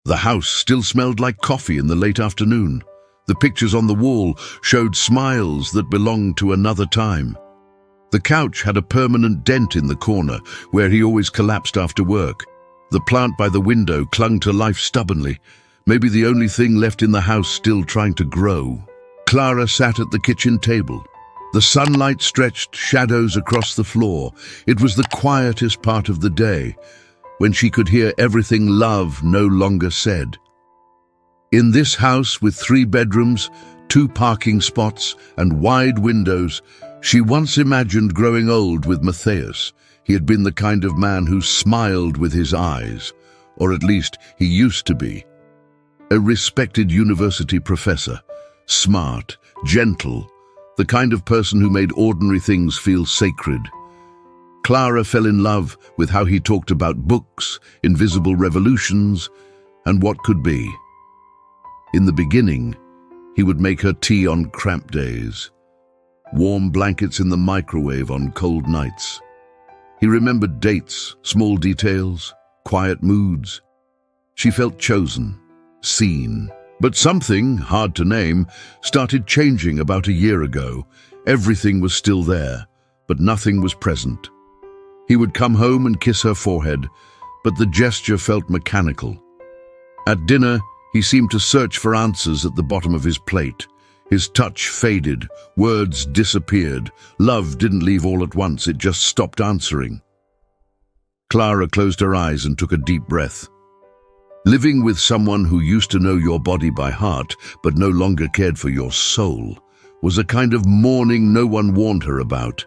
The house still smelled like coffee in the late afternoon. The pictures on the wall showed smiles that belonged to another time. The couch had a permanent dent in the corner where he always collapsed after work. The plant by the window clung to life stubbornly, maybe the only thing left in the house still trying to grow. Clara sat at the kitchen table. The sunlight stretched shadows across the floor. It was the quietest part of the day, when she could hear everything love no longer said. In this house with 3 bedrooms, 2 parking spots, and wide windows, she once imagined growing old with Matthias. He had been the kind of man who smiled with his eyes, or at least he used to be. A respected university professor, smart, gentle, the kind of person who made ordinary things feel sacred. Clara fell in love with how he talked about books, invisible revolutions, and what could be. In the beginning, he would make her tea on cramped days, warm blankets in the microwave on cold nights. He remembered dates, small details, quiet moods. She felt chosen, seen. But something, hard to name, started changing about a year ago. Everything was still there, but nothing was present. He would come home and kiss her forehead, but the gesture felt mechanical. At dinner, he seemed to search for answers at the bottom of his plate. His touch faded, words disappeared. Love didn't leave all at once, it just stopped answering. Clara closed her eyes and took a deep breath. Living with someone who used to know your body by heart, but no longer cared for your soul, was a kind of mourning no one warned her about.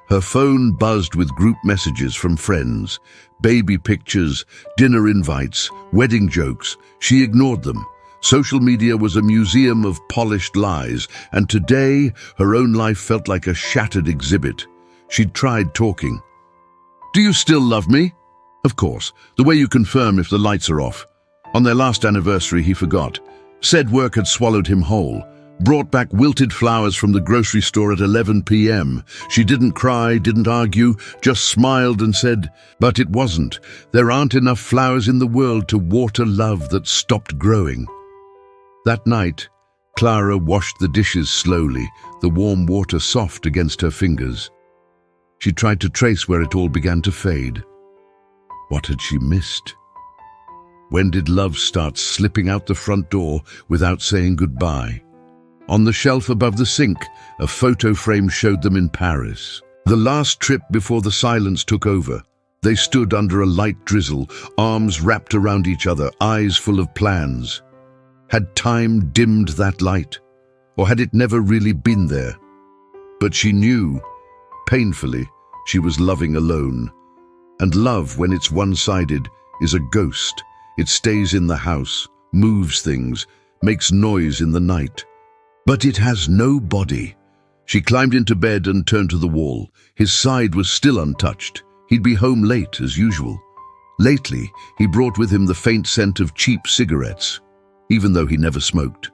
Her phone buzzed with group messages from friends, baby pictures, dinner invites, wedding jokes. She ignored them. Social media was a museum of polished lies, and today her own life felt like a shattered exhibit. She'd tried talking. "Do you still love me?" "Of course, the way you confirm if the lights are off." On their last anniversary, he forgot. Said work had swallowed him whole. Brought back wilted flowers from the grocery store at 11 p.m. She didn't cry, didn't argue, just smiled and said, "But it wasn't. There aren't enough flowers in the world to water love that stopped growing." That night, Clara washed the dishes slowly, the warm water soft against her fingers. She tried to trace where it all began to fade. What had she missed? When did love start slipping out the front door without saying goodbye? On the shelf above the sink, a photo frame showed them in Paris. The last trip before the silence took over. They stood under a light drizzle, arms wrapped around each other, eyes full of plans. Had time dimmed that light? Or had it never really been there? But she knew, painfully, she was loving alone. And love, when it's one-sided, is a ghost. It stays in the house, moves things, makes noise in the night. But it has no body. She climbed into bed and turned to the wall. His side was still untouched. He'd be home late, as usual. Lately, he brought with him the faint scent of cheap cigarettes, even though he never smoked.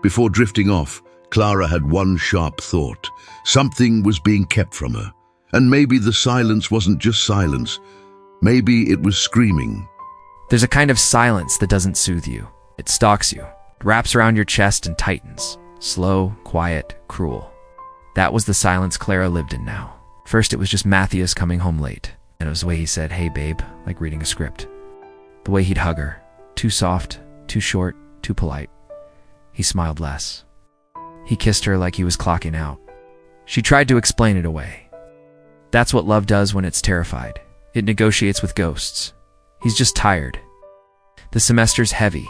Before drifting off, Clara had one sharp thought. Something was being kept from her. And maybe the silence wasn't just silence. Maybe it was screaming. There's a kind of silence that doesn't soothe you. It stalks you. It wraps around your chest and tightens. Slow, quiet, cruel. That was the silence Clara lived in now. First it was just Matthias coming home late, and it was the way he said, "Hey babe," like reading a script. The way he'd hug her. Too soft, too short, too polite. He smiled less. He kissed her like he was clocking out. She tried to explain it away. That's what love does when it's terrified. It negotiates with ghosts. He's just tired. The semester's heavy.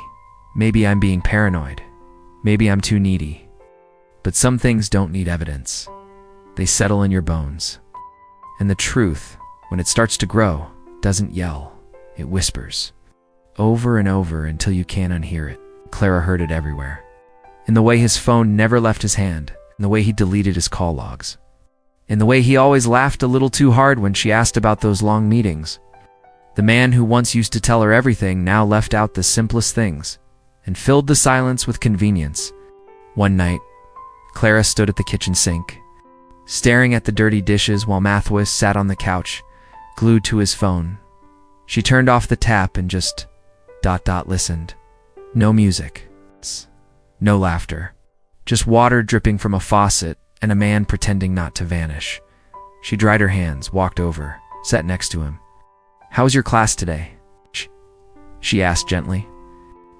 Maybe I'm being paranoid. Maybe I'm too needy. But some things don't need evidence. They settle in your bones. And the truth, when it starts to grow, doesn't yell. It whispers. Over and over until you can't unhear it. Clara heard it everywhere. In the way his phone never left his hand. In the way he deleted his call logs. In the way he always laughed a little too hard when she asked about those long meetings. The man who once used to tell her everything now left out the simplest things and filled the silence with convenience. One night, Clara stood at the kitchen sink, staring at the dirty dishes while Matthias sat on the couch, glued to his phone. She turned off the tap and just listened. No music. No laughter. Just water dripping from a faucet and a man pretending not to vanish. She dried her hands, walked over, sat next to him. "How was your class today?" she asked gently.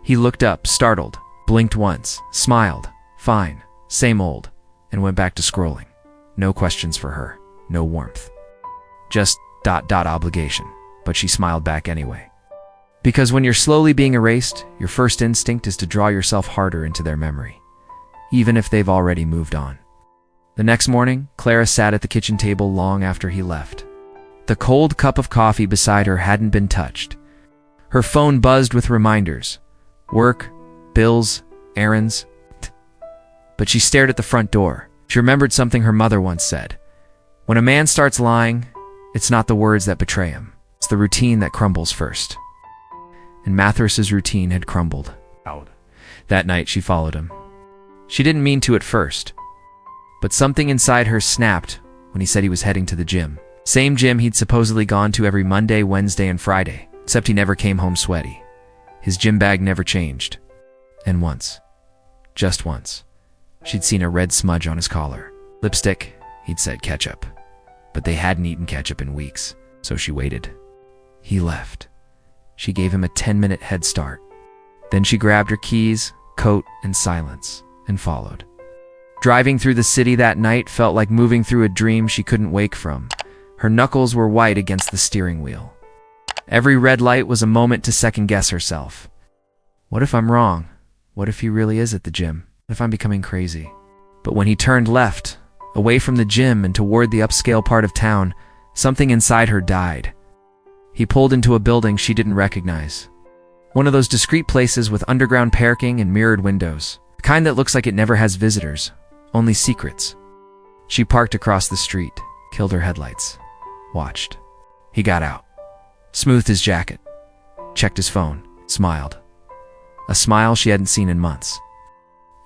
He looked up, startled, blinked once, smiled. "Fine, same old," and went back to scrolling. No questions for her, no warmth. Just ... obligation, but she smiled back anyway. Because when you're slowly being erased, your first instinct is to draw yourself harder into their memory, even if they've already moved on. The next morning, Clara sat at the kitchen table long after he left. The cold cup of coffee beside her hadn't been touched. Her phone buzzed with reminders. Work, bills, errands. But she stared at the front door. She remembered something her mother once said. When a man starts lying, it's not the words that betray him. It's the routine that crumbles first. And Mathras's routine had crumbled. That night, she followed him. She didn't mean to at first, but something inside her snapped when he said he was heading to the gym. Same gym he'd supposedly gone to every Monday, Wednesday, and Friday, except he never came home sweaty. His gym bag never changed. And once, just once, she'd seen a red smudge on his collar. Lipstick, he'd said ketchup. But they hadn't eaten ketchup in weeks, so she waited. He left. She gave him a 10-minute head start. Then she grabbed her keys, coat, and silence, and followed. Driving through the city that night felt like moving through a dream she couldn't wake from. Her knuckles were white against the steering wheel. Every red light was a moment to second-guess herself. What if I'm wrong? What if he really is at the gym? What if I'm becoming crazy? But when he turned left, away from the gym and toward the upscale part of town, something inside her died. He pulled into a building she didn't recognize. One of those discreet places with underground parking and mirrored windows. The kind that looks like it never has visitors, only secrets. She parked across the street, killed her headlights, watched. He got out, smoothed his jacket, checked his phone, smiled. A smile she hadn't seen in months.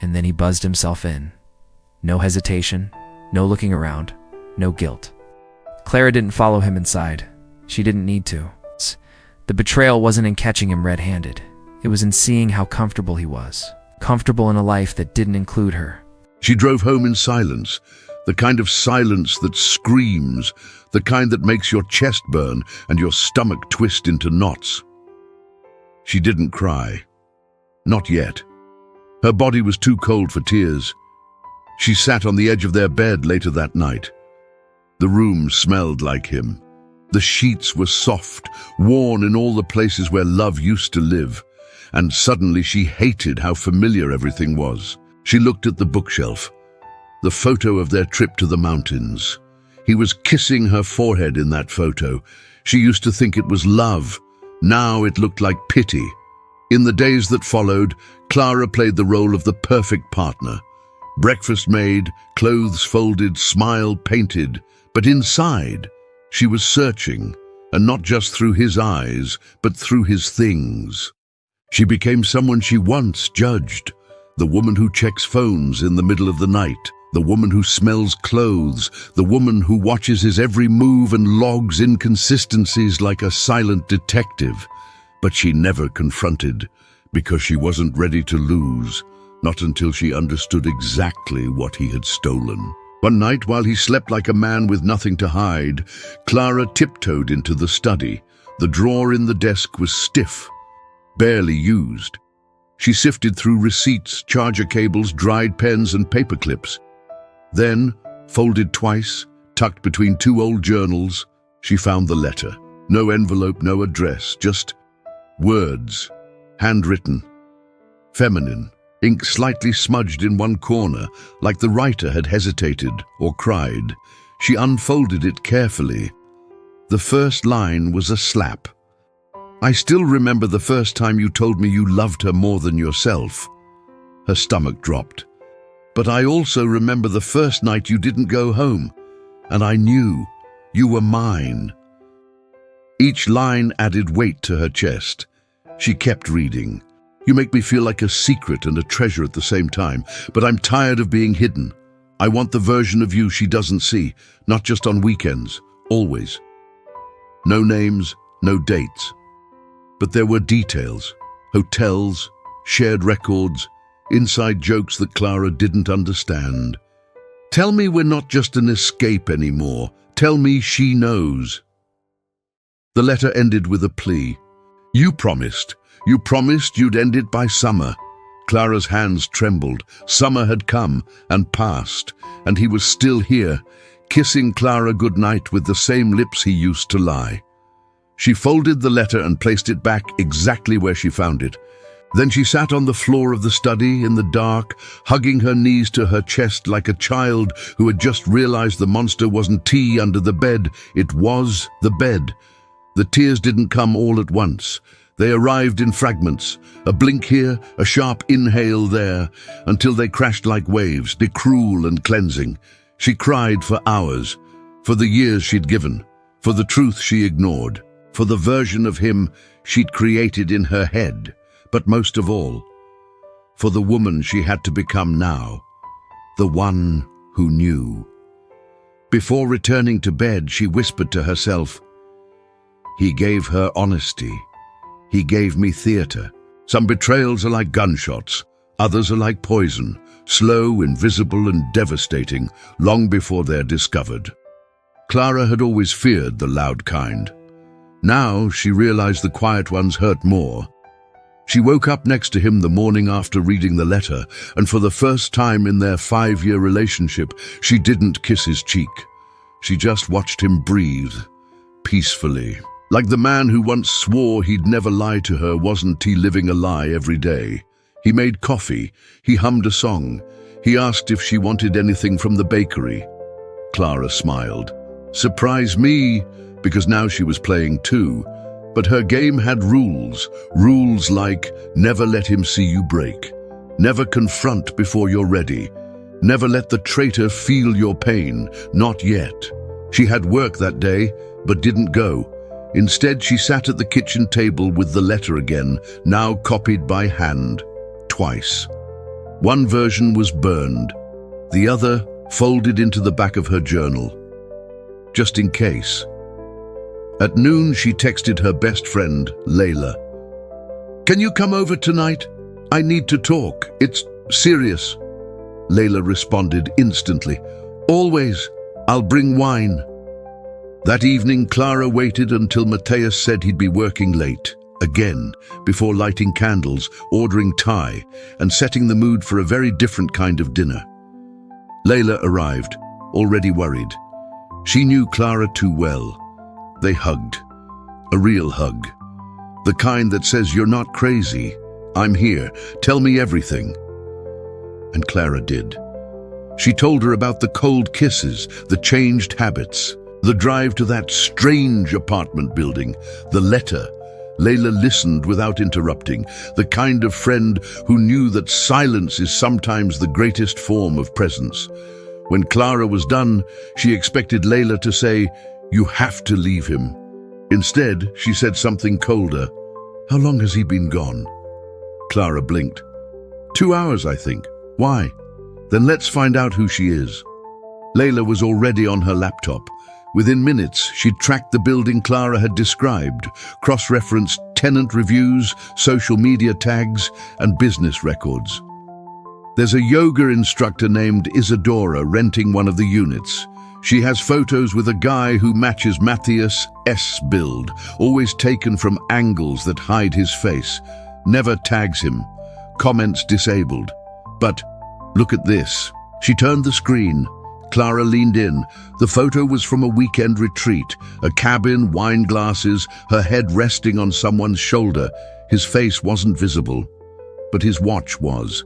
And then he buzzed himself in. No hesitation, no looking around, no guilt. Clara didn't follow him inside. She didn't need to. The betrayal wasn't in catching him red-handed. It was in seeing how comfortable he was. Comfortable in a life that didn't include her. She drove home in silence, the kind of silence that screams, the kind that makes your chest burn and your stomach twist into knots. She didn't cry. Not yet. Her body was too cold for tears. She sat on the edge of their bed later that night. The room smelled like him. The sheets were soft, worn in all the places where love used to live, and suddenly she hated how familiar everything was. She looked at the bookshelf, the photo of their trip to the mountains. He was kissing her forehead in that photo. She used to think it was love. Now it looked like pity. In the days that followed, Clara played the role of the perfect partner. Breakfast made, clothes folded, smile painted, but inside, she was searching, and not just through his eyes, but through his things. She became someone she once judged, the woman who checks phones in the middle of the night, the woman who smells clothes, the woman who watches his every move and logs inconsistencies like a silent detective. But she never confronted, because she wasn't ready to lose, not until she understood exactly what he had stolen. One night, while he slept like a man with nothing to hide, Clara tiptoed into the study. The drawer in the desk was stiff, barely used. She sifted through receipts, charger cables, dried pens, and paper clips. Then, folded twice, tucked between two old journals, she found the letter. No envelope, no address, just words, handwritten, feminine. Ink slightly smudged in one corner, like the writer had hesitated or cried. She unfolded it carefully. The first line was a slap. "I still remember the first time you told me you loved her more than yourself." Her stomach dropped. "But I also remember the first night you didn't go home, and I knew you were mine." Each line added weight to her chest. She kept reading. "You make me feel like a secret and a treasure at the same time, but I'm tired of being hidden. I want the version of you she doesn't see, not just on weekends, always." No names, no dates. But there were details, hotels, shared records, inside jokes that Clara didn't understand. Tell me we're not just an escape anymore. Tell me she knows. The letter ended with a plea. You promised you'd end it by summer. Clara's hands trembled. Summer had come and passed, and he was still here, kissing Clara goodnight with the same lips he used to lie. She folded the letter and placed it back exactly where she found it. Then she sat on the floor of the study in the dark, hugging her knees to her chest like a child who had just realized the monster wasn't tea under the bed, it was the bed. The tears didn't come all at once. They arrived in fragments, a blink here, a sharp inhale there, until they crashed like waves, cruel and cleansing. She cried for hours, for the years she'd given, for the truth she ignored, for the version of him she'd created in her head, but most of all, for the woman she had to become now, the one who knew. Before returning to bed, she whispered to herself, "He gave her honesty. He gave me theater. Some betrayals are like gunshots, others are like poison, slow, invisible, and devastating, long before they're discovered." Clara had always feared the loud kind. Now she realized the quiet ones hurt more. She woke up next to him the morning after reading the letter, and for the first time in their 5-year relationship, she didn't kiss his cheek. She just watched him breathe, peacefully. Like the man who once swore he'd never lie to her, wasn't he living a lie every day? He made coffee, he hummed a song, he asked if she wanted anything from the bakery. Clara smiled. Surprise me, because now she was playing too. But her game had rules like never let him see you break, never confront before you're ready, never let the traitor feel your pain, not yet. She had work that day, but didn't go. Instead, she sat at the kitchen table with the letter again, now copied by hand, twice. One version was burned, the other folded into the back of her journal, just in case. At noon, she texted her best friend, Layla. "Can you come over tonight? I need to talk. It's serious." Layla responded instantly. "Always. I'll bring wine." That evening, Clara waited until Matthias said he'd be working late, again, before lighting candles, ordering Thai, and setting the mood for a very different kind of dinner. Layla arrived, already worried. She knew Clara too well. They hugged. A real hug. The kind that says, "You're not crazy. I'm here. Tell me everything." And Clara did. She told her about the cold kisses, the changed habits, the drive to that strange apartment building, the letter. Layla listened without interrupting, the kind of friend who knew that silence is sometimes the greatest form of presence. When Clara was done, she expected Layla to say, "You have to leave him." Instead, she said something colder. "How long has he been gone?" Clara blinked. 2 hours, I think. Why? Then let's find out who she is. Layla was already on her laptop. Within minutes, she'd tracked the building Clara had described, cross-referenced tenant reviews, social media tags, and business records. There's a yoga instructor named Isadora renting one of the units. She has photos with a guy who matches Matthias' build, always taken from angles that hide his face. Never tags him. Comments disabled. But look at this. She turned the screen. Clara leaned in. The photo was from a weekend retreat. A cabin, wine glasses, her head resting on someone's shoulder. His face wasn't visible, but his watch was.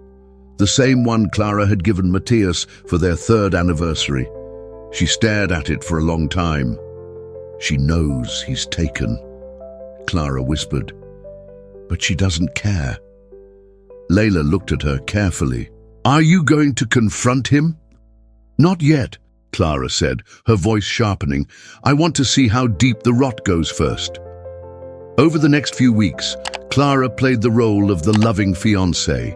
The same one Clara had given Matthias for their 3rd anniversary. She stared at it for a long time. She knows he's taken, Clara whispered. But she doesn't care. Layla looked at her carefully. "Are you going to confront him?" "Not yet," Clara said, her voice sharpening. "I want to see how deep the rot goes first." Over the next few weeks, Clara played the role of the loving fiancé.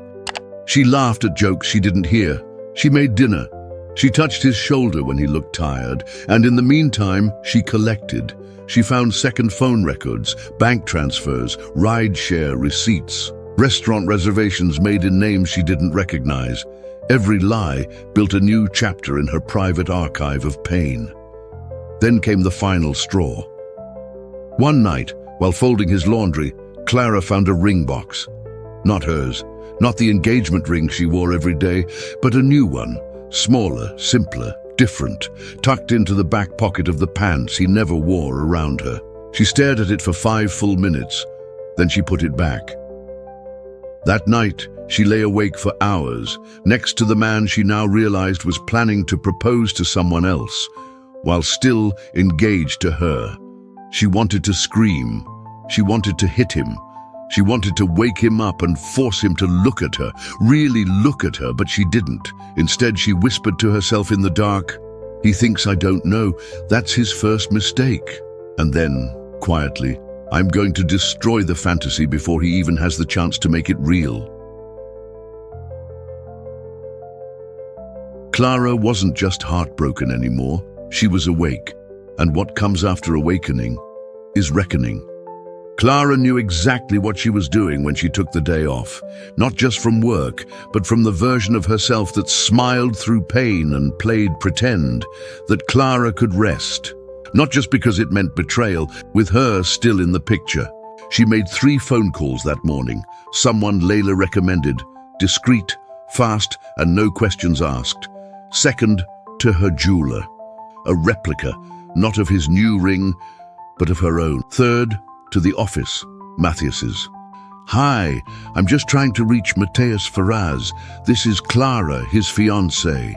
She laughed at jokes she didn't hear. She made dinner. She touched his shoulder when he looked tired, and in the meantime, she collected. She found second phone records, bank transfers, ride-share receipts. Restaurant reservations made in names she didn't recognize. Every lie built a new chapter in her private archive of pain. Then came the final straw. One night, while folding his laundry, Clara found a ring box. Not hers, not the engagement ring she wore every day, but a new one, smaller, simpler, different, tucked into the back pocket of the pants he never wore around her. She stared at it for 5 full minutes, then she put it back. That night, she lay awake for hours, next to the man she now realized was planning to propose to someone else, while still engaged to her. She wanted to scream. She wanted to hit him. She wanted to wake him up and force him to look at her, really look at her, but she didn't. Instead, she whispered to herself in the dark, "He thinks I don't know. That's his first mistake." And then, quietly, "I'm going to destroy the fantasy before he even has the chance to make it real." Clara wasn't just heartbroken anymore. She was awake. And what comes after awakening is reckoning. Clara knew exactly what she was doing when she took the day off, not just from work, but from the version of herself that smiled through pain and played pretend, that Clara could rest. Not just because it meant betrayal, with her still in the picture. She made 3 phone calls that morning, someone Layla recommended, discreet, fast, and no questions asked. Second, to her jeweler, a replica, not of his new ring, but of her own. Third, to the office, Matthias's. "Hi, I'm just trying to reach Matthias Ferraz. This is Clara, his fiancée."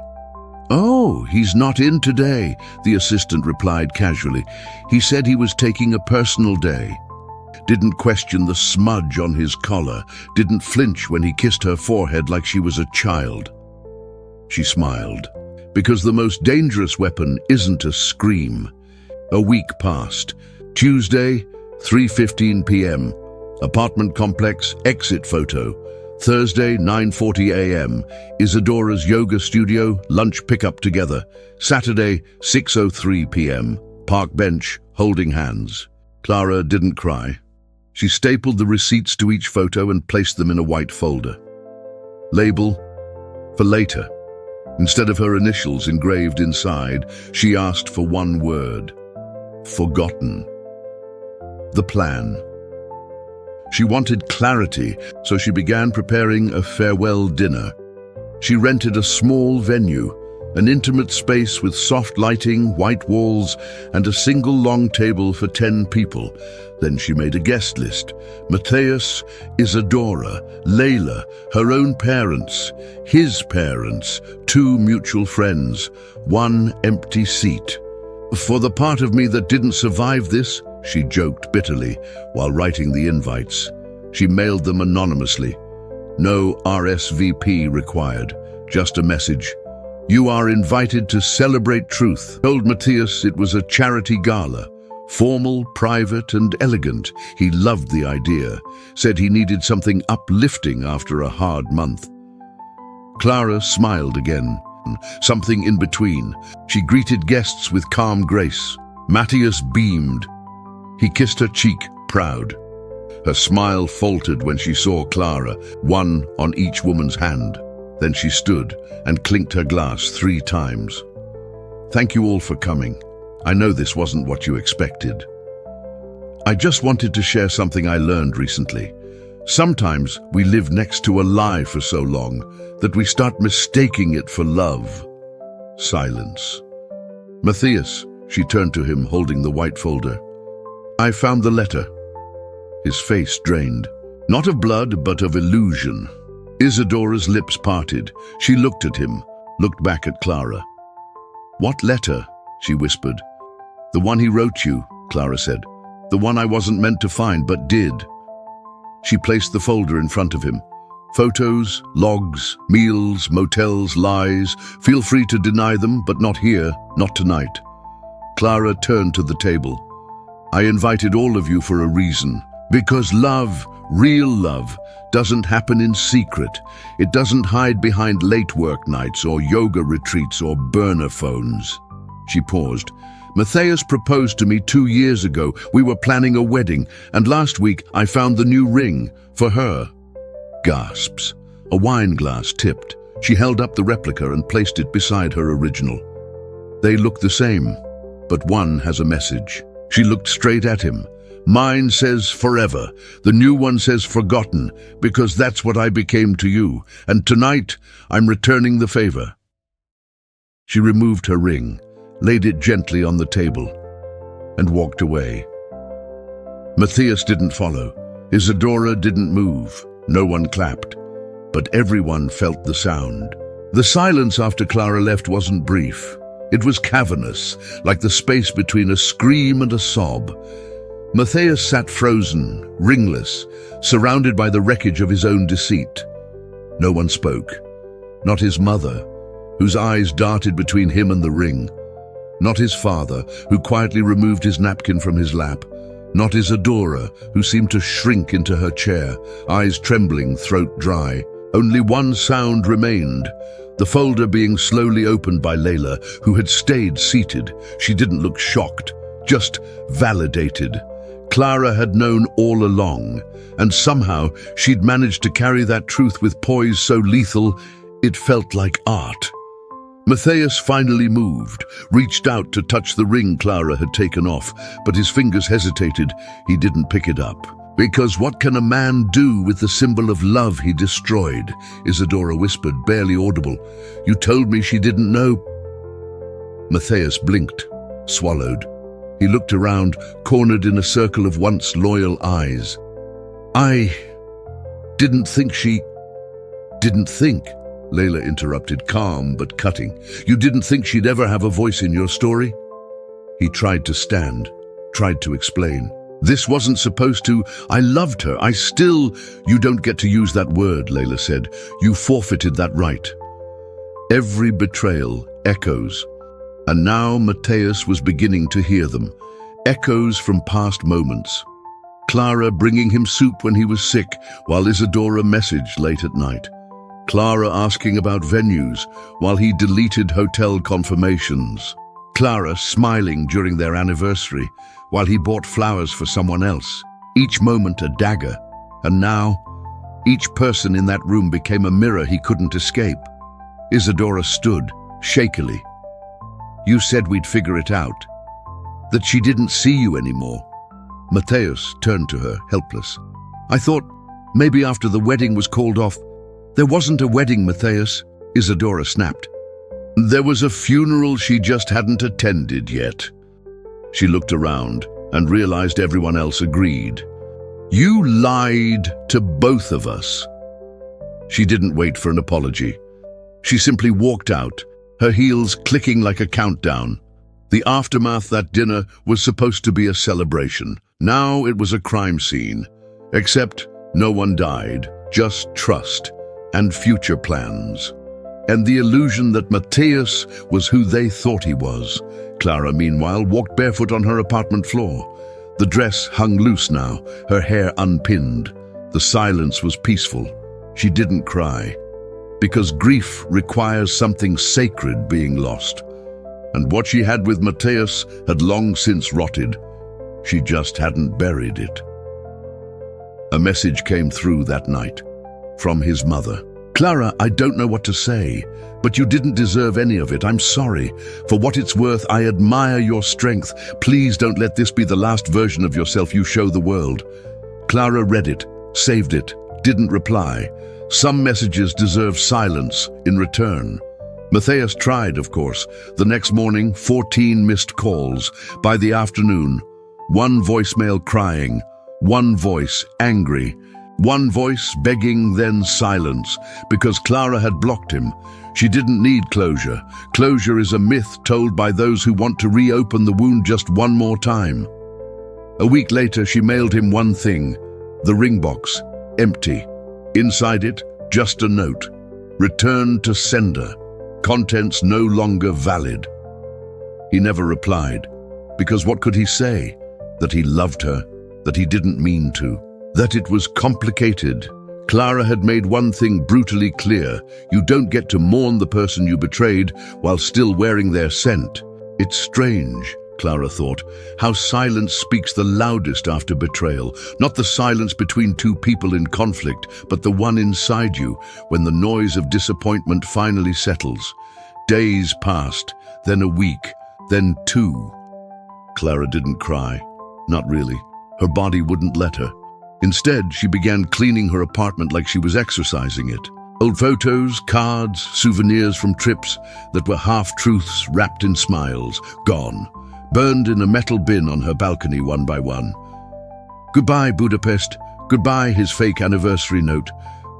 "Oh, he's not in today," the assistant replied casually. "He said he was taking a personal day." Didn't question the smudge on his collar, didn't flinch when he kissed her forehead like she was a child. She smiled, because the most dangerous weapon isn't a scream. A week passed. Tuesday, 3:15 p.m. Apartment complex, exit photo. Thursday, 9:40 a.m. Isadora's yoga studio, lunch pickup together. Saturday, 6:03 p.m. Park bench, holding hands. Clara didn't cry. She stapled the receipts to each photo and placed them in a white folder. Label, for later. Instead of her initials engraved inside, she asked for one word: forgotten. The plan. She wanted clarity, so she began preparing a farewell dinner. She rented a small venue, an intimate space with soft lighting, white walls, and a single long table for 10 people. Then she made a guest list: Matthias, Isadora, Layla, her own parents, his parents, 2 mutual friends, 1 empty seat. "For the part of me that didn't survive this," she joked bitterly while writing the invites. She mailed them anonymously. No RSVP required, just a message. "You are invited to celebrate truth." Told Matthias it was a charity gala, formal, private, and elegant. He loved the idea, said he needed something uplifting after a hard month. Clara smiled again, something in between. She greeted guests with calm grace. Matthias beamed. He kissed her cheek, proud. Her smile faltered when she saw Clara, one on each woman's hand. Then she stood and clinked her glass 3 times. "Thank you all for coming. I know this wasn't what you expected. I just wanted to share something I learned recently. Sometimes we live next to a lie for so long that we start mistaking it for love." Silence. "Matthias," she turned to him, holding the white folder. "I found the letter." His face drained. Not of blood, but of illusion. Isadora's lips parted. She looked at him, looked back at Clara. "What letter?" she whispered. "The one he wrote you," Clara said. "The one I wasn't meant to find, but did." She placed the folder in front of him. "Photos, logs, meals, motels, lies. Feel free to deny them, but not here, not tonight." Clara turned to the table. "I invited all of you for a reason. Because love, real love, doesn't happen in secret. It doesn't hide behind late work nights or yoga retreats or burner phones." She paused. "Matthias proposed to me 2 years ago. We were planning a wedding, and last week I found the new ring for her." Gasps. A wine glass tipped. She held up the replica and placed it beside her original. They look the same, but one has a message. She looked straight at him. Mine says forever. The new one says forgotten, because that's what I became to you. And tonight, I'm returning the favor. She removed her ring, laid it gently on the table, and walked away. Matthias didn't follow. Isadora didn't move. No one clapped. But everyone felt the sound. The silence after Clara left wasn't brief. It was cavernous, like the space between a scream and a sob. Matthias sat frozen, ringless, surrounded by the wreckage of his own deceit. No one spoke. Not his mother, whose eyes darted between him and the ring. Not his father, who quietly removed his napkin from his lap. Not Isadora, who seemed to shrink into her chair, eyes trembling, throat dry. Only one sound remained, the folder being slowly opened by Layla, who had stayed seated. She didn't look shocked, just validated. Clara had known all along, and somehow she'd managed to carry that truth with poise so lethal, it felt like art. Matthias finally moved, reached out to touch the ring Clara had taken off, but his fingers hesitated. He didn't pick it up. Because what can a man do with the symbol of love he destroyed? Isadora whispered, barely audible. You told me she didn't know. Matthias blinked, swallowed. He looked around, cornered in a circle of once loyal eyes. I didn't think she... Didn't think, Layla interrupted, calm but cutting. You didn't think she'd ever have a voice in your story? He tried to stand, tried to explain. This wasn't supposed to. I loved her. I still... You don't get to use that word, Layla said. You forfeited that right. Every betrayal echoes. And now Matthias was beginning to hear them. Echoes from past moments. Clara bringing him soup when he was sick, while Isadora messaged late at night. Clara asking about venues, while he deleted hotel confirmations. Clara smiling during their anniversary, while he bought flowers for someone else. Each moment a dagger. And now, each person in that room became a mirror he couldn't escape. Isadora stood, shakily. You said we'd figure it out. That she didn't see you anymore. Matthias turned to her, helpless. I thought maybe after the wedding was called off. There wasn't a wedding, Matthias, Isadora snapped. There was a funeral she just hadn't attended yet. She looked around and realized everyone else agreed. You lied to both of us. She didn't wait for an apology. She simply walked out, her heels clicking like a countdown. The aftermath that dinner was supposed to be a celebration. Now it was a crime scene. Except no one died, just trust and future plans. And the illusion that Matthias was who they thought he was. Clara, meanwhile, walked barefoot on her apartment floor. The dress hung loose now, her hair unpinned. The silence was peaceful. She didn't cry, because grief requires something sacred being lost. And what she had with Matthias had long since rotted. She just hadn't buried it. A message came through that night, from his mother. Clara, I don't know what to say, but you didn't deserve any of it. I'm sorry. For what it's worth, I admire your strength. Please don't let this be the last version of yourself you show the world. Clara read it, saved it, didn't reply. Some messages deserve silence in return. Matthias tried, of course. The next morning, 14 missed calls. By the afternoon, one voicemail crying, one voice angry, one voice begging, then silence, because Clara had blocked him. She didn't need closure. Closure is a myth told by those who want to reopen the wound just one more time. A week later, she mailed him one thing, the ring box, empty. Inside it, just a note. Return to sender. Contents no longer valid. He never replied, because what could he say? That he loved her, that he didn't mean to. That it was complicated. Clara had made one thing brutally clear. You don't get to mourn the person you betrayed while still wearing their scent. It's strange. Clara thought. How silence speaks the loudest after betrayal. Not the silence between two people in conflict, but the one inside you, when the noise of disappointment finally settles. Days passed, then a week, then 2. Clara didn't cry. Not really. Her body wouldn't let her. Instead, she began cleaning her apartment like she was exercising it. Old photos, cards, souvenirs from trips that were half-truths wrapped in smiles, gone, burned in a metal bin on her balcony one by one. Goodbye, Budapest. Goodbye, his fake anniversary note.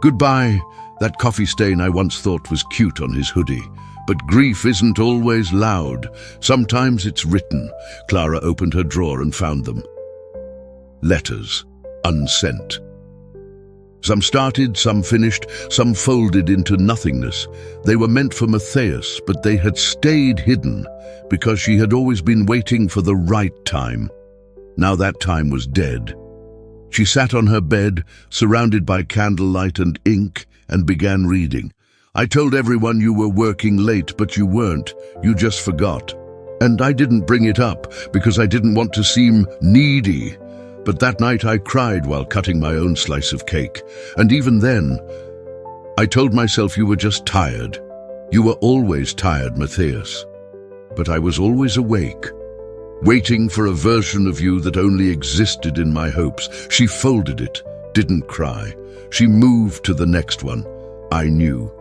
Goodbye, that coffee stain I once thought was cute on his hoodie. But grief isn't always loud. Sometimes it's written. Clara opened her drawer and found them. Letters, unsent. Some started, some finished, some folded into nothingness. They were meant for Matthias, but they had stayed hidden because she had always been waiting for the right time. Now that time was dead. She sat on her bed, surrounded by candlelight and ink, and began reading. I told everyone you were working late, but you weren't. You just forgot. And I didn't bring it up because I didn't want to seem needy. But that night I cried while cutting my own slice of cake. And even then, I told myself you were just tired. You were always tired, Matthias. But I was always awake, waiting for a version of you that only existed in my hopes. She folded it, didn't cry. She moved to the next one. I knew.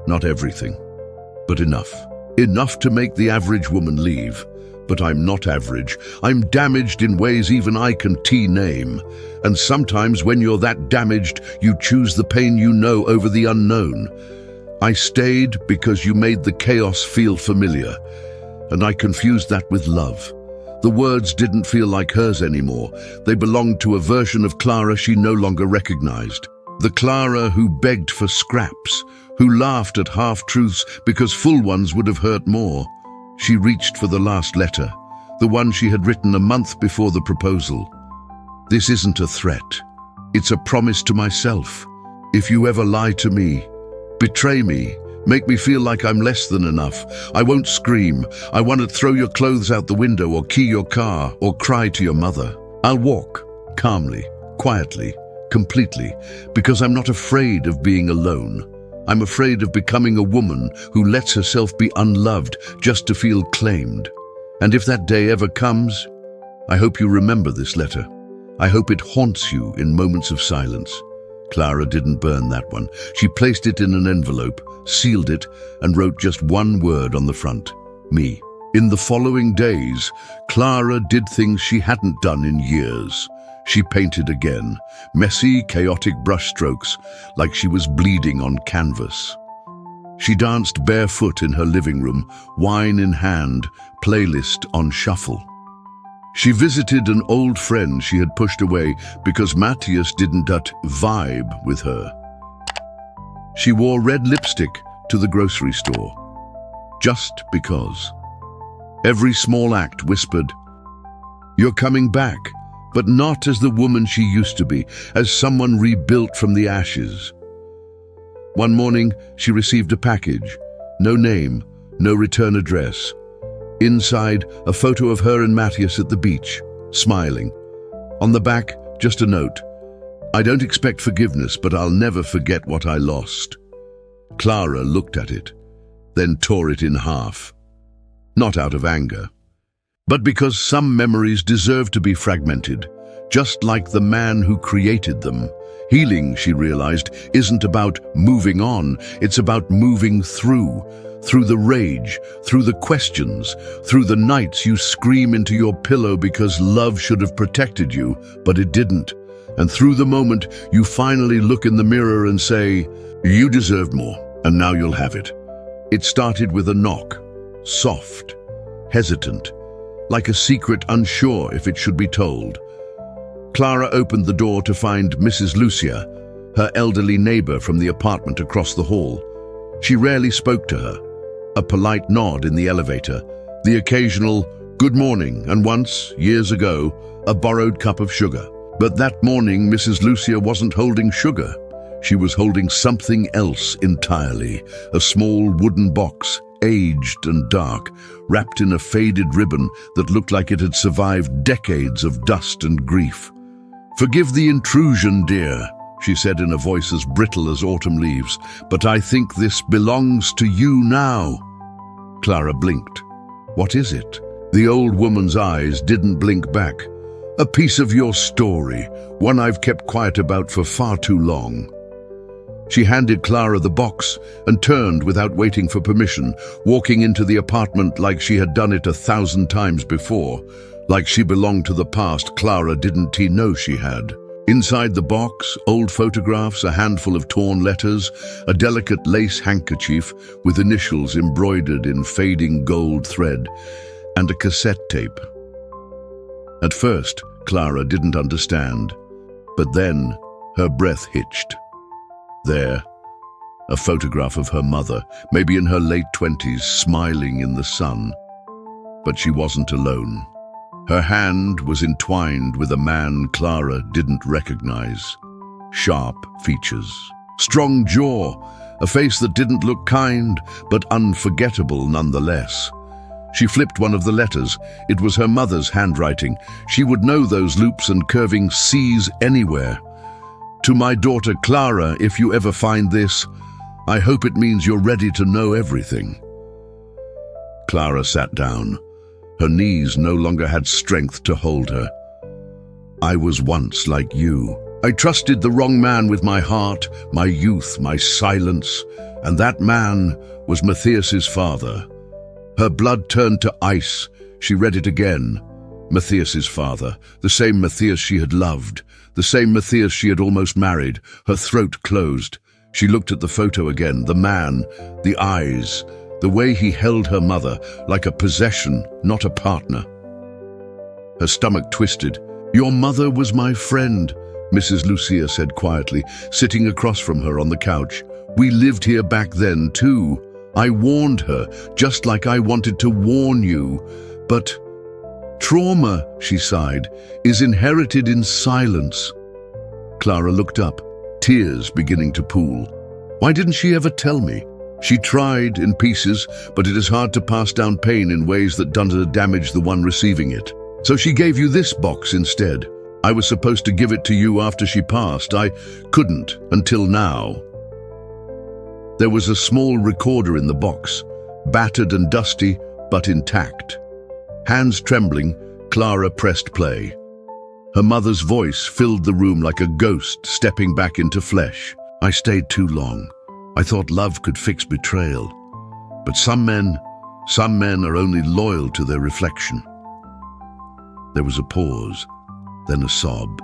Not everything, but enough. Enough to make the average woman leave. But I'm not average. I'm damaged in ways even I can name. And sometimes when you're that damaged, you choose the pain you know over the unknown. I stayed because you made the chaos feel familiar. And I confused that with love. The words didn't feel like hers anymore. They belonged to a version of Clara she no longer recognized. The Clara who begged for scraps, who laughed at half-truths because full ones would have hurt more. She reached for the last letter, the one she had written a month before the proposal. This isn't a threat. It's a promise to myself. If you ever lie to me, betray me, make me feel like I'm less than enough, I won't scream. I won't throw your clothes out the window or key your car or cry to your mother. I'll walk, calmly, quietly, completely, because I'm not afraid of being alone. I'm afraid of becoming a woman who lets herself be unloved just to feel claimed. And if that day ever comes, I hope you remember this letter. I hope it haunts you in moments of silence. Clara didn't burn that one. She placed it in an envelope, sealed it, and wrote just one word on the front: me. In the following days, Clara did things she hadn't done in years. She painted again, messy, chaotic brushstrokes, like she was bleeding on canvas. She danced barefoot in her living room, wine in hand, playlist on shuffle. She visited an old friend she had pushed away because Matthias didn't vibe with her. She wore red lipstick to the grocery store, just because. Every small act whispered, "You're coming back," but not as the woman she used to be, as someone rebuilt from the ashes. One morning, she received a package. No name, no return address. Inside, a photo of her and Matthias at the beach, smiling. On the back, just a note: "I don't expect forgiveness, but I'll never forget what I lost." Clara looked at it, then tore it in half. Not out of anger, but because some memories deserve to be fragmented, just like the man who created them. Healing, she realized, isn't about moving on, it's about moving through the rage, through the questions, through the nights you scream into your pillow because love should have protected you, but it didn't, and through the moment you finally look in the mirror and say, "You deserved more, and now you'll have it." It started with a knock, soft, hesitant, like a secret unsure if it should be told. Clara opened the door to find Mrs. Lucia, her elderly neighbor from the apartment across the hall. She rarely spoke to her. A polite nod in the elevator, the occasional "good morning," and once, years ago, a borrowed cup of sugar. But that morning, Mrs. Lucia wasn't holding sugar. She was holding something else entirely, a small wooden box, aged and dark, wrapped in a faded ribbon that looked like it had survived decades of dust and grief. "Forgive the intrusion, dear," she said in a voice as brittle as autumn leaves, "but I think this belongs to you now." Clara blinked. "What is it?" The old woman's eyes didn't blink back. "A piece of your story, one I've kept quiet about for far too long." She handed Clara the box and turned without waiting for permission, walking into the apartment like she had done it 1,000 times before. Like she belonged to the past Clara didn't know she had. Inside the box, old photographs, a handful of torn letters, a delicate lace handkerchief with initials embroidered in fading gold thread, and a cassette tape. At first, Clara didn't understand, but then her breath hitched. There, a photograph of her mother, maybe in her late 20s, smiling in the sun. But she wasn't alone. Her hand was entwined with a man Clara didn't recognize. Sharp features, strong jaw, a face that didn't look kind, but unforgettable nonetheless. She flipped one of the letters. It was her mother's handwriting. She would know those loops and curving C's anywhere. "To my daughter Clara, if you ever find this, I hope it means you're ready to know everything." Clara sat down. Her knees no longer had strength to hold her. "I was once like you. I trusted the wrong man with my heart, my youth, my silence, and that man was Matthias's father." Her blood turned to ice. She read it again. Matthias's father, the same Matthias she had loved, the same Matthias she had almost married. Her throat closed. She looked at the photo again, the man, the eyes, the way he held her mother, like a possession, not a partner. Her stomach twisted. "Your mother was my friend," Mrs. Lucia said quietly, sitting across from her on the couch. "We lived here back then, too. I warned her, just like I wanted to warn you. But trauma," she sighed, "is inherited in silence." Clara looked up, tears beginning to pool. Why didn't she ever tell me? She tried in pieces, but it is hard to pass down pain in ways that don't damage the one receiving it. "So she gave you this box instead. I was supposed to give it to you after she passed. I couldn't until now." There was a small recorder in the box, battered and dusty, but intact. Hands trembling, Clara pressed play. Her mother's voice filled the room like a ghost stepping back into flesh. "I stayed too long. I thought love could fix betrayal. But some men are only loyal to their reflection." There was a pause, then a sob.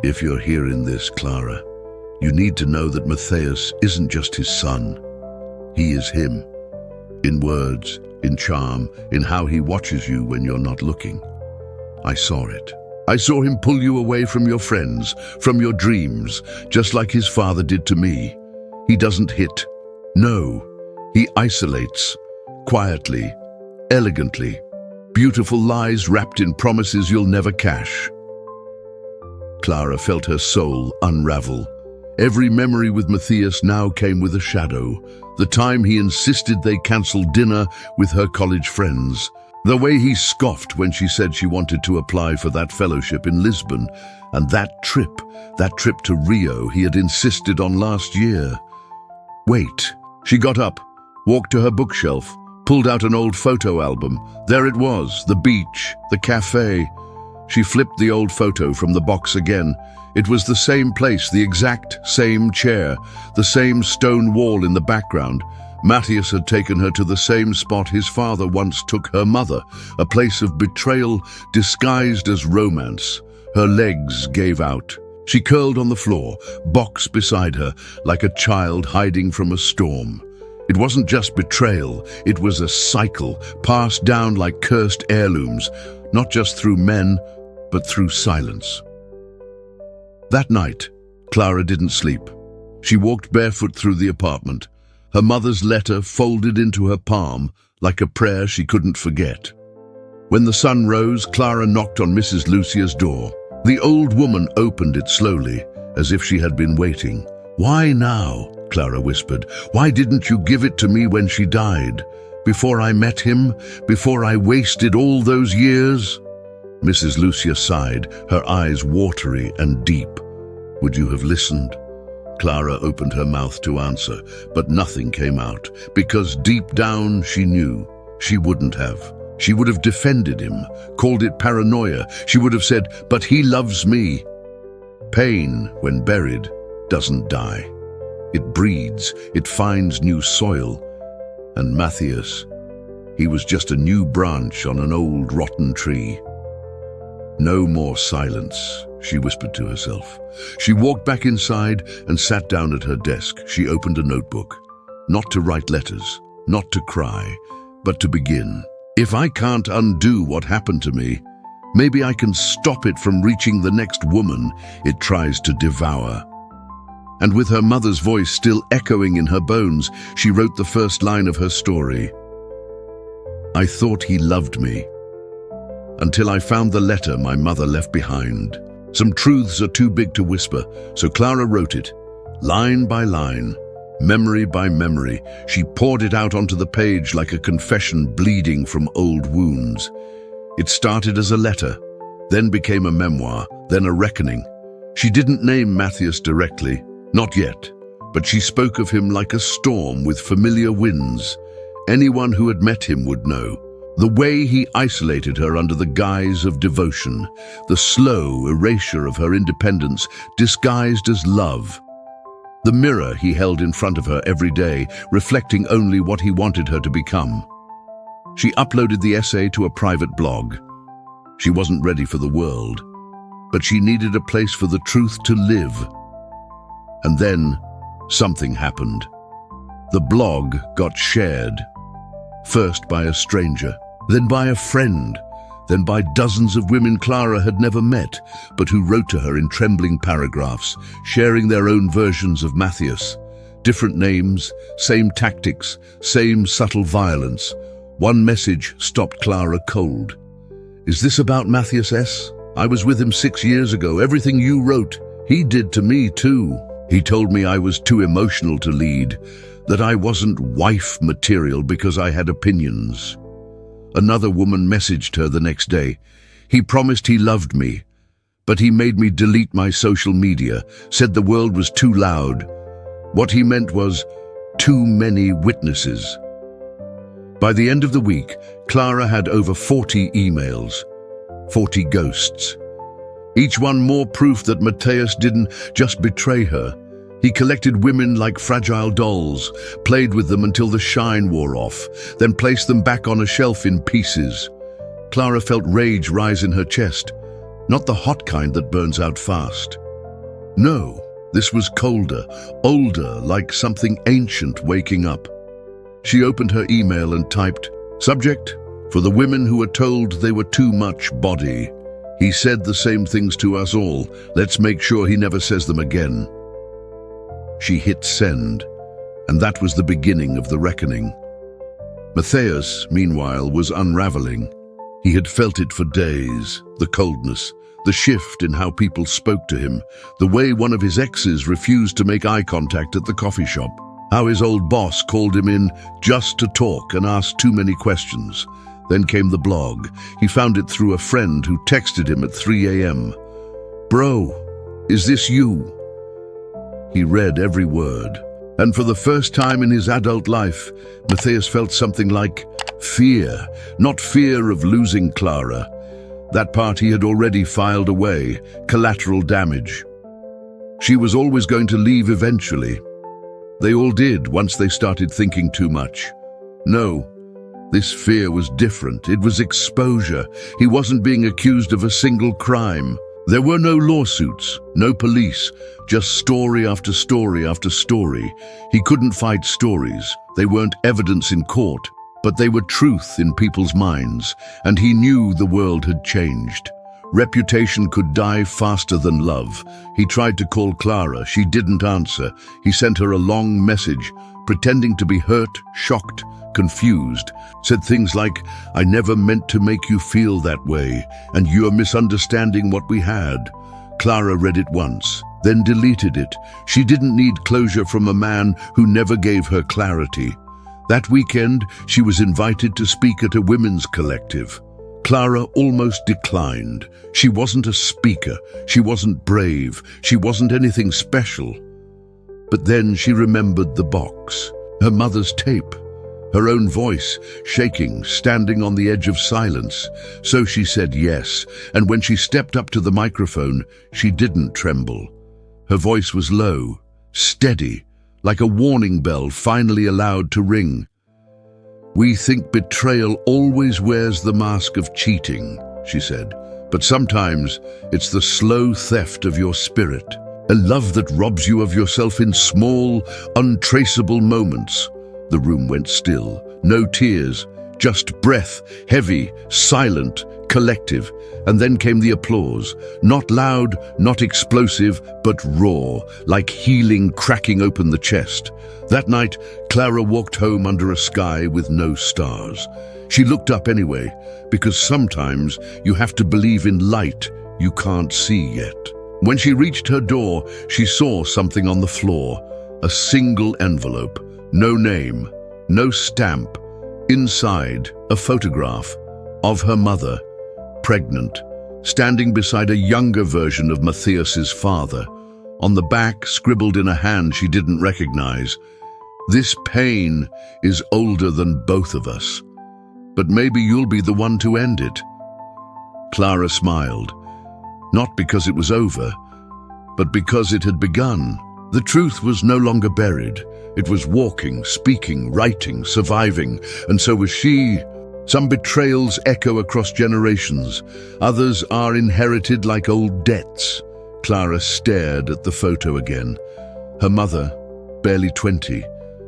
"If you're hearing this, Clara, you need to know that Matthias isn't just his son. He is him. In words, in charm, in how he watches you when you're not looking. I saw it. I saw him pull you away from your friends, from your dreams, just like his father did to me. He doesn't hit. No, he isolates. Quietly, elegantly. Beautiful lies wrapped in promises you'll never cash." Clara felt her soul unravel. Every memory with Matthias now came with a shadow. The time he insisted they cancel dinner with her college friends. The way he scoffed when she said she wanted to apply for that fellowship in Lisbon. And that trip to Rio he had insisted on last year. Wait. She got up, walked to her bookshelf, pulled out an old photo album. There it was, the beach, the cafe. She flipped the old photo from the box again. It was the same place, the exact same chair, the same stone wall in the background. Matthias had taken her to the same spot his father once took her mother, a place of betrayal disguised as romance. Her legs gave out. She curled on the floor, box beside her, like a child hiding from a storm. It wasn't just betrayal, it was a cycle, passed down like cursed heirlooms, not just through men, but through silence. That night, Clara didn't sleep. She walked barefoot through the apartment, her mother's letter folded into her palm like a prayer she couldn't forget. When the sun rose, Clara knocked on Mrs. Lucia's door. The old woman opened it slowly, as if she had been waiting. "Why now?" Clara whispered. "Why didn't you give it to me when she died? Before I met him? Before I wasted all those years?" Mrs. Lucia sighed, her eyes watery and deep. "Would you have listened?" Clara opened her mouth to answer, but nothing came out, because deep down she knew she wouldn't have. She would have defended him, called it paranoia. She would have said, "But he loves me." Pain, when buried, doesn't die. It breeds, it finds new soil. And Matthias, he was just a new branch on an old rotten tree. "No more silence," she whispered to herself. She walked back inside and sat down at her desk. She opened a notebook. Not to write letters, not to cry, but to begin. If I can't undo what happened to me, maybe I can stop it from reaching the next woman it tries to devour. And with her mother's voice still echoing in her bones, she wrote the first line of her story. "I thought he loved me, until I found the letter my mother left behind." Some truths are too big to whisper, so Clara wrote it, line by line, memory by memory. She poured it out onto the page like a confession bleeding from old wounds. It started as a letter, then became a memoir, then a reckoning. She didn't name Matthias directly, not yet, but she spoke of him like a storm with familiar winds. Anyone who had met him would know. The way he isolated her under the guise of devotion, the slow erasure of her independence disguised as love. The mirror he held in front of her every day, reflecting only what he wanted her to become. She uploaded the essay to a private blog. She wasn't ready for the world, but she needed a place for the truth to live. And then something happened. The blog got shared, first by a stranger, then by a friend, then by dozens of women Clara had never met, but who wrote to her in trembling paragraphs, sharing their own versions of Matthias. Different names, same tactics, same subtle violence. One message stopped Clara cold. "Is this about Matthias S? I was with him 6 years ago. Everything you wrote, he did to me too. He told me I was too emotional to lead, that I wasn't wife material because I had opinions." Another woman messaged her the next day. "He promised he loved me, but he made me delete my social media, said the world was too loud. What he meant was too many witnesses." By the end of the week, Clara had over 40 emails, 40 ghosts. Each one more proof that Matthias didn't just betray her. He collected women like fragile dolls, played with them until the shine wore off, then placed them back on a shelf in pieces. Clara felt rage rise in her chest, not the hot kind that burns out fast. No, this was colder, older, like something ancient waking up. She opened her email and typed, "Subject, for the women who were told they were too much body. He said the same things to us all. Let's make sure he never says them again." She hit send, and that was the beginning of the reckoning. Matthias, meanwhile, was unraveling. He had felt it for days, the coldness, the shift in how people spoke to him, the way one of his exes refused to make eye contact at the coffee shop, how his old boss called him in just to talk and asked too many questions. Then came the blog. He found it through a friend who texted him at 3 a.m. "Bro, is this you?" He read every word, and for the first time in his adult life, Matthias felt something like fear, not fear of losing Clara. That part he had already filed away, collateral damage. She was always going to leave eventually. They all did once they started thinking too much. No, this fear was different. It was exposure. He wasn't being accused of a single crime. There were no lawsuits, no police, just story after story after story. He couldn't fight stories. They weren't evidence in court, but they were truth in people's minds, and he knew the world had changed. Reputation could die faster than love. He tried to call Clara. She didn't answer. He sent her a long message, pretending to be hurt, shocked, confused, said things like, "I never meant to make you feel that way, and you're misunderstanding what we had." Clara read it once, then deleted it. She didn't need closure from a man who never gave her clarity. That weekend, she was invited to speak at a women's collective. Clara almost declined. She wasn't a speaker. She wasn't brave. She wasn't anything special. But then she remembered the box, her mother's tape, her own voice, shaking, standing on the edge of silence. So she said yes, and when she stepped up to the microphone, she didn't tremble. Her voice was low, steady, like a warning bell finally allowed to ring. "We think betrayal always wears the mask of cheating," she said, "but sometimes it's the slow theft of your spirit, a love that robs you of yourself in small, untraceable moments." The room went still, no tears, just breath, heavy, silent, collective, and then came the applause, not loud, not explosive, but raw, like healing cracking open the chest. That night, Clara walked home under a sky with no stars. She looked up anyway, because sometimes you have to believe in light you can't see yet. When she reached her door, she saw something on the floor, a single envelope, no name, no stamp. Inside, a photograph of her mother, pregnant, standing beside a younger version of Matthias's father. On the back, scribbled in a hand she didn't recognize, "This pain is older than both of us, but maybe you'll be the one to end it." Clara smiled, not because it was over, but because it had begun. The truth was no longer buried. It was walking, speaking, writing, surviving, and so was she. Some betrayals echo across generations. Others are inherited like old debts. Clara stared at the photo again. Her mother, barely 20.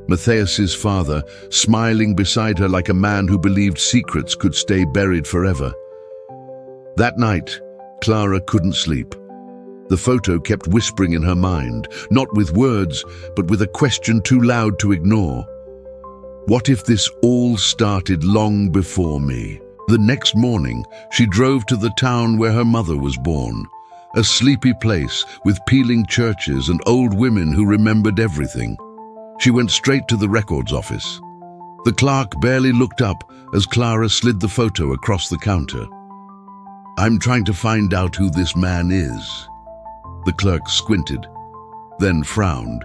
Matthias's father, smiling beside her like a man who believed secrets could stay buried forever. That night, Clara couldn't sleep. The photo kept whispering in her mind, not with words, but with a question too loud to ignore. What if this all started long before me? The next morning, she drove to the town where her mother was born, a sleepy place with peeling churches and old women who remembered everything. She went straight to the records office. The clerk barely looked up as Clara slid the photo across the counter. "I'm trying to find out who this man is." The clerk squinted, then frowned,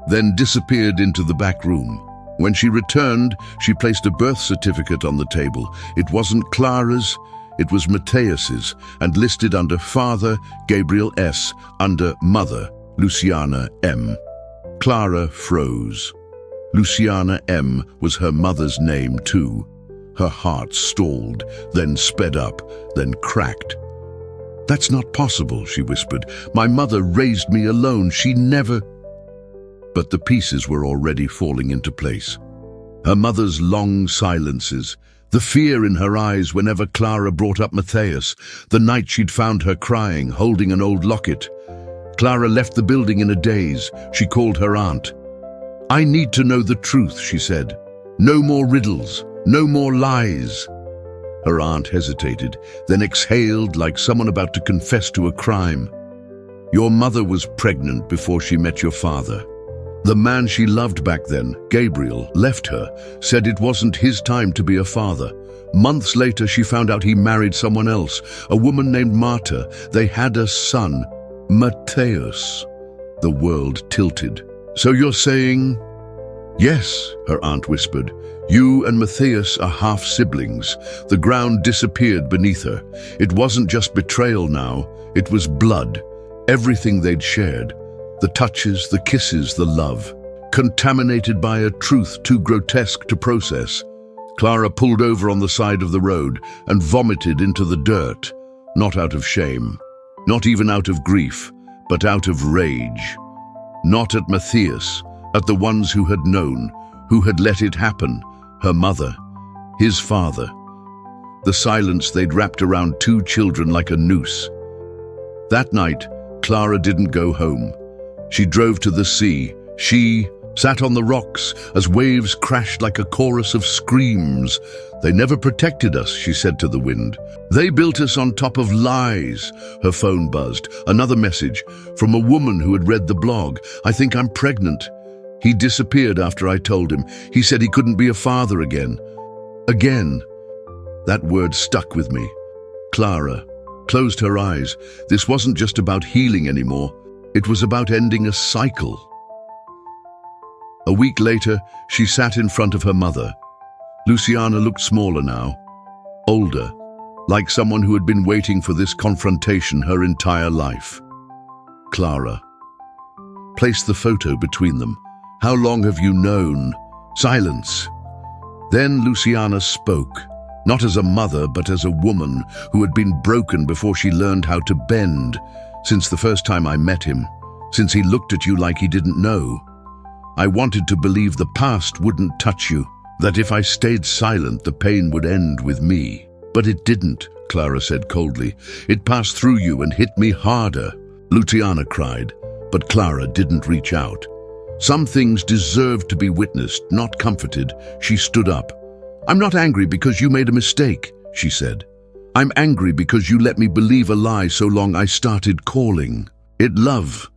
then disappeared into the back room. When she returned, she placed a birth certificate on the table. It wasn't Clara's, it was Matthias's, and listed under Father, Gabriel S., under Mother, Luciana M. Clara froze. Luciana M. was her mother's name too. Her heart stalled, then sped up, then cracked. "That's not possible," she whispered. "My mother raised me alone. She never—" But the pieces were already falling into place. Her mother's long silences, the fear in her eyes whenever Clara brought up Matthias, the night she'd found her crying, holding an old locket. Clara left the building in a daze. She called her aunt. "I need to know the truth," she said. "No more riddles, no more lies." Her aunt hesitated, then exhaled like someone about to confess to a crime. "Your mother was pregnant before she met your father. The man she loved back then, Gabriel, left her, said it wasn't his time to be a father. Months later, she found out he married someone else, a woman named Marta. They had a son, Matthias." The world tilted. "So you're saying—" "Yes," her aunt whispered. "You and Matthias are half-siblings." The ground disappeared beneath her. It wasn't just betrayal now, it was blood. Everything they'd shared. The touches, the kisses, the love. Contaminated by a truth too grotesque to process. Clara pulled over on the side of the road and vomited into the dirt. Not out of shame. Not even out of grief, but out of rage. Not at Matthias, at the ones who had known, who had let it happen. Her mother, his father. The silence they'd wrapped around two children like a noose. That night, Clara didn't go home. She drove to the sea. She, sat on the rocks as waves crashed like a chorus of screams. They never protected us, she said to the wind. They built us on top of lies. Her phone buzzed. Another message from a woman who had read the blog. I think I'm pregnant. He disappeared after I told him. He said he couldn't be a father again. Again. That word stuck with me. Clara closed her eyes. This wasn't just about healing anymore. It was about ending a cycle. A week later, she sat in front of her mother. Luciana looked smaller now, older, like someone who had been waiting for this confrontation her entire life. Clara placed the photo between them. How long have you known? Silence. Then Luciana spoke, not as a mother, but as a woman who had been broken before she learned how to bend. Since the first time I met him, since he looked at you like he didn't know, I wanted to believe the past wouldn't touch you, that if I stayed silent, the pain would end with me. But it didn't, Clara said coldly. It passed through you and hit me harder. Luciana cried, but Clara didn't reach out. Some things deserved to be witnessed, not comforted. She stood up. I'm not angry because you made a mistake, she said. I'm angry because you let me believe a lie so long I started calling it love.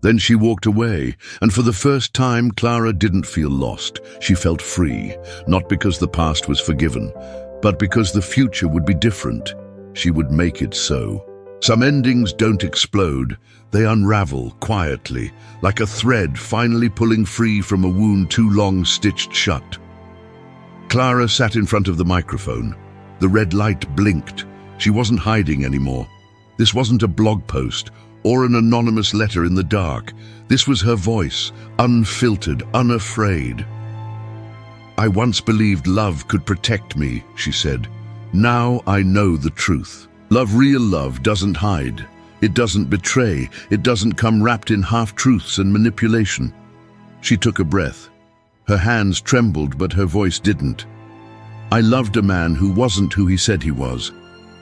Then she walked away, and for the first time, Clara didn't feel lost. She felt free, not because the past was forgiven, but because the future would be different. She would make it so. Some endings don't explode. They unravel quietly, like a thread finally pulling free from a wound too long stitched shut. Clara sat in front of the microphone. The red light blinked. She wasn't hiding anymore. This wasn't a blog post or an anonymous letter in the dark. This was her voice, unfiltered, unafraid. I once believed love could protect me, she said. Now I know the truth. Real love doesn't hide. It doesn't betray. It doesn't come wrapped in half-truths and manipulation. She took a breath. Her hands trembled, but her voice didn't. I loved a man who wasn't who he said he was.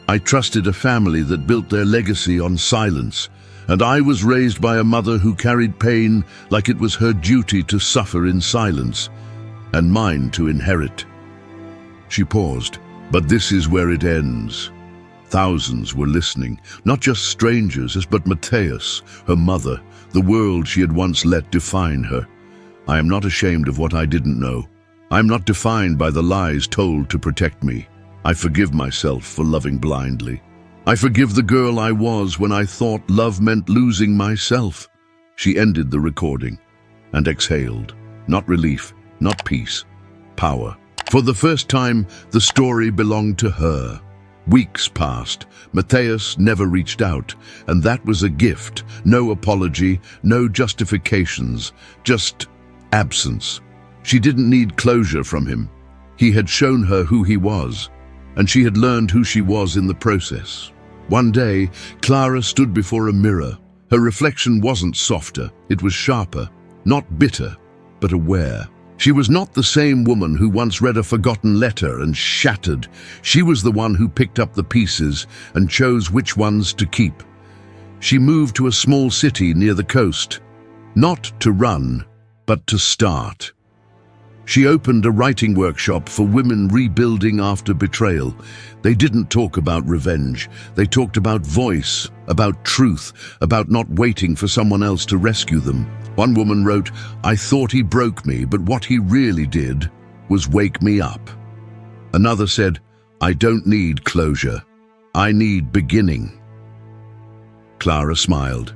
I trusted a family that built their legacy on silence, and I was raised by a mother who carried pain like it was her duty to suffer in silence, and mine to inherit. She paused, but this is where it ends. Thousands were listening, not just strangers, but Matthias, her mother, the world she had once let define her. I am not ashamed of what I didn't know. I am not defined by the lies told to protect me. I forgive myself for loving blindly. I forgive the girl I was when I thought love meant losing myself. She ended the recording and exhaled. Not relief, not peace, power. For the first time, the story belonged to her. Weeks passed. Matthias never reached out, and that was a gift. No apology, no justifications, just absence. She didn't need closure from him. He had shown her who he was, and she had learned who she was in the process. One day, Clara stood before a mirror. Her reflection wasn't softer, it was sharper, not bitter, but aware. She was not the same woman who once read a forgotten letter and shattered. She was the one who picked up the pieces and chose which ones to keep. She moved to a small city near the coast, not to run, but to start. She opened a writing workshop for women rebuilding after betrayal. They didn't talk about revenge. They talked about voice, about truth, about not waiting for someone else to rescue them. One woman wrote, I thought he broke me, but what he really did was wake me up. Another said, I don't need closure. I need beginning. Clara smiled.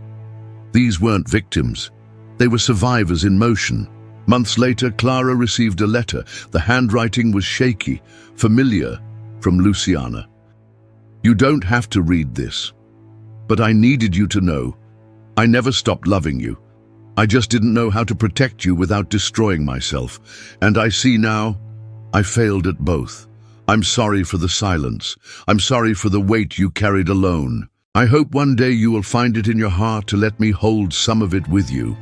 These weren't victims. They were survivors in motion. Months later, Clara received a letter. The handwriting was shaky, familiar, from Luciana. You don't have to read this, but I needed you to know. I never stopped loving you. I just didn't know how to protect you without destroying myself. And I see now, I failed at both. I'm sorry for the silence. I'm sorry for the weight you carried alone. I hope one day you will find it in your heart to let me hold some of it with you.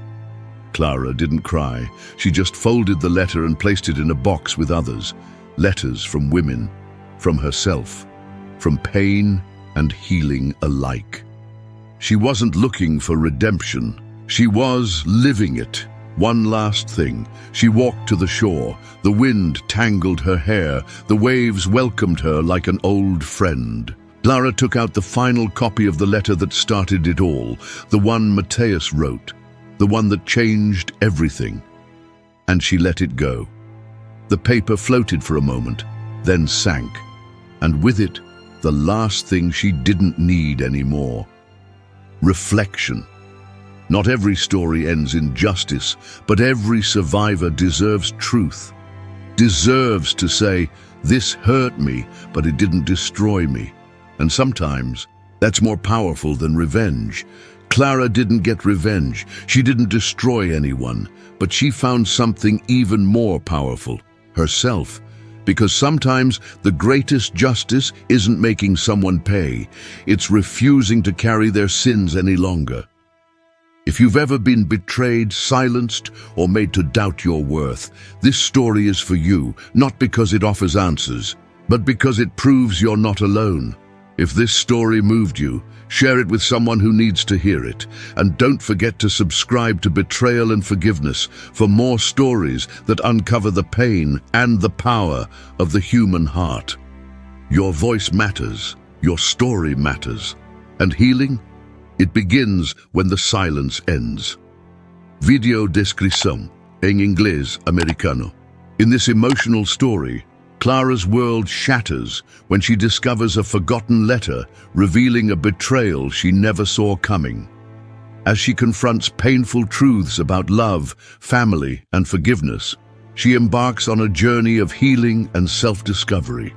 Clara didn't cry. She just folded the letter and placed it in a box with others. Letters from women, from herself, from pain and healing alike. She wasn't looking for redemption. She was living it. One last thing. She walked to the shore. The wind tangled her hair. The waves welcomed her like an old friend. Clara took out the final copy of the letter that started it all, the one Mateus wrote, the one that changed everything. And she let it go. The paper floated for a moment, then sank, and with it, the last thing she didn't need anymore. Reflection. Not every story ends in justice, but every survivor deserves truth. Deserves to say, this hurt me, but it didn't destroy me. And sometimes, that's more powerful than revenge. Clara didn't get revenge. She didn't destroy anyone, but she found something even more powerful, herself. Because sometimes the greatest justice isn't making someone pay. It's refusing to carry their sins any longer. If you've ever been betrayed, silenced, or made to doubt your worth, this story is for you, not because it offers answers, but because it proves you're not alone. If this story moved you, share it with someone who needs to hear it. And don't forget to subscribe to Betrayal and Forgiveness for more stories that uncover the pain and the power of the human heart. Your voice matters, your story matters, and healing? It begins when the silence ends. Video description, en inglés americano. In this emotional story, Clara's world shatters when she discovers a forgotten letter revealing a betrayal she never saw coming. As she confronts painful truths about love, family, and forgiveness, she embarks on a journey of healing and self-discovery.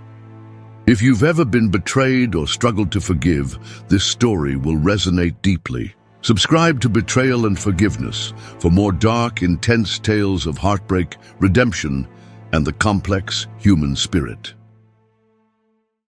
If you've ever been betrayed or struggled to forgive, this story will resonate deeply. Subscribe to Betrayal and Forgiveness for more dark, intense tales of heartbreak, redemption, and the complex human spirit.